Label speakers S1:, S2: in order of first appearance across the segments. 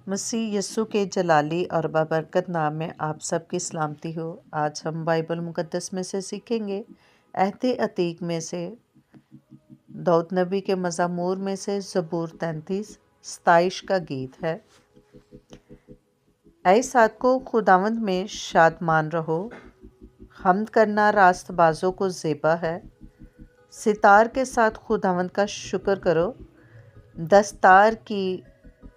S1: مسیح یسوع کے جلالی اور بابرکت نام میں آپ سب کی سلامتی ہو۔ آج ہم بائبل مقدس میں سے سیکھیں گے۔ عہد عتیق میں سے داؤد نبی کے مزامور میں سے زبور 33 ستائش کا گیت ہے۔ اے صادقو خداوند میں شادمان رہو، حمد کرنا راست بازوں کو زیبا ہے۔ ستار کے ساتھ خداوند کا شکر کرو، دستار کی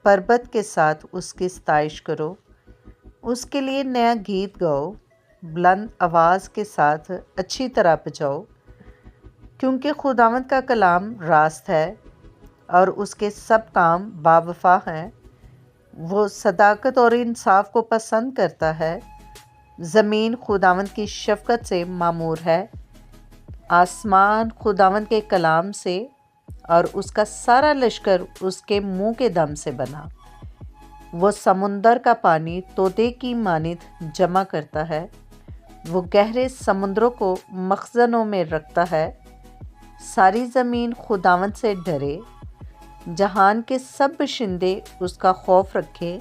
S1: پربت کے ساتھ اس کی ستائش کرو۔ اس کے لیے نیا گیت گاؤ، بلند آواز کے ساتھ اچھی طرح بجاؤ، کیونکہ خداوند کا کلام راست ہے اور اس کے سب کام باوفا ہیں۔ وہ صداقت اور انصاف کو پسند کرتا ہے۔ زمین خداوند کی شفقت سے معمور ہے، آسمان خداوند کے کلام سے اور اس کا سارا لشکر اس کے منہ کے دم سے بنا۔ وہ سمندر کا پانی طوطے کی مانند جمع کرتا ہے، وہ گہرے سمندروں کو مخزنوں میں رکھتا ہے۔ ساری زمین خداوند سے ڈرے، جہان کے سب باشندے اس کا خوف رکھے،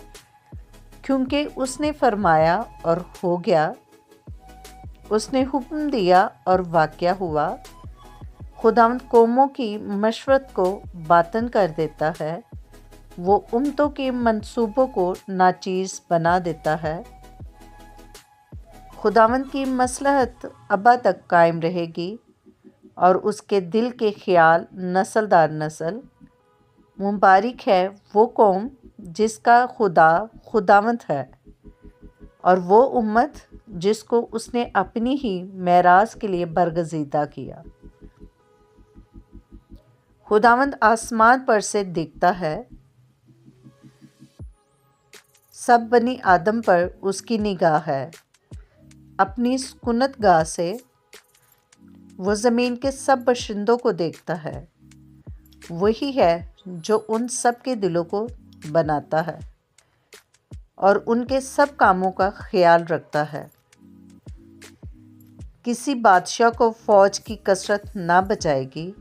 S1: کیونکہ اس نے فرمایا اور ہو گیا، اس نے حکم دیا اور واقع ہوا۔ خداوند قوموں کی مشورت کو باطن کر دیتا ہے، وہ امتوں کے منصوبوں کو ناچیز بنا دیتا ہے۔ خداوند کی مصلحت ابد تک قائم رہے گی اور اس کے دل کے خیال نسل در نسل۔ مبارک ہے وہ قوم جس کا خدا خداوند ہے، اور وہ امت جس کو اس نے اپنی ہی میراث کے لیے برگزیدہ کیا۔ خداوند آسمان پر سے دیکھتا ہے، سب بنی آدم پر اس کی نگاہ ہے۔ اپنی سکونت گاہ سے وہ زمین کے سب باشندوں کو دیکھتا ہے۔ وہی ہے جو ان سب کے دلوں کو بناتا ہے اور ان کے سب کاموں کا خیال رکھتا ہے۔ کسی بادشاہ کو فوج کی کثرت نہ بچائے گی،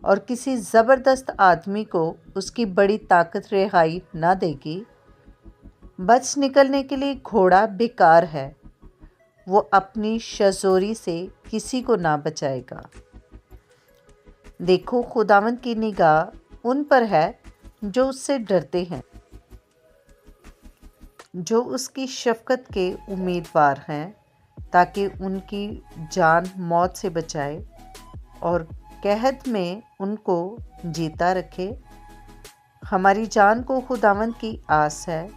S1: اور کسی زبردست آدمی کو اس کی بڑی طاقت رہائی نہ دے گی۔ بچ نکلنے کے لیے گھوڑا بیکار ہے، وہ اپنی شزوری سے کسی کو نہ بچائے گا۔ دیکھو خداوند کی نگاہ ان پر ہے جو اس سے ڈرتے ہیں، جو اس کی شفقت کے امیدوار ہیں، تاکہ ان کی جان موت سے بچائے اور قحط میں ان کو جیتا رکھے۔ ہماری جان کو خداوند کی آس ہے،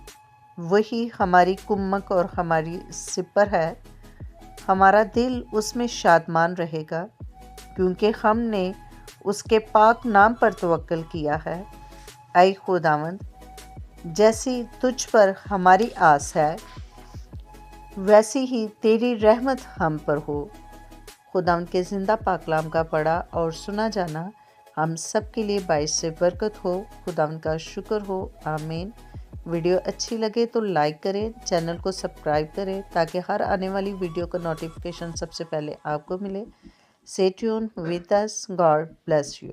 S1: وہی ہماری کمک اور ہماری سپر ہے۔ ہمارا دل اس میں شادمان رہے گا، کیونکہ ہم نے اس کے پاک نام پر توکل کیا ہے۔ اے خداوند، جیسی تجھ پر ہماری آس ہے، ویسی ہی تیری رحمت ہم پر ہو۔ خداوند کے زندہ پاک کلام کا پڑھا اور سنا جانا ہم سب کے لیے باعث برکت ہو۔ خداوند کا شکر ہو، آمین۔ ویڈیو اچھی لگے تو لائک کریں، چینل کو سبسکرائب کریں تاکہ ہر آنے والی ویڈیو کا نوٹیفیکیشن سب سے پہلے آپ کو ملے۔ Stay tuned with us. God bless you.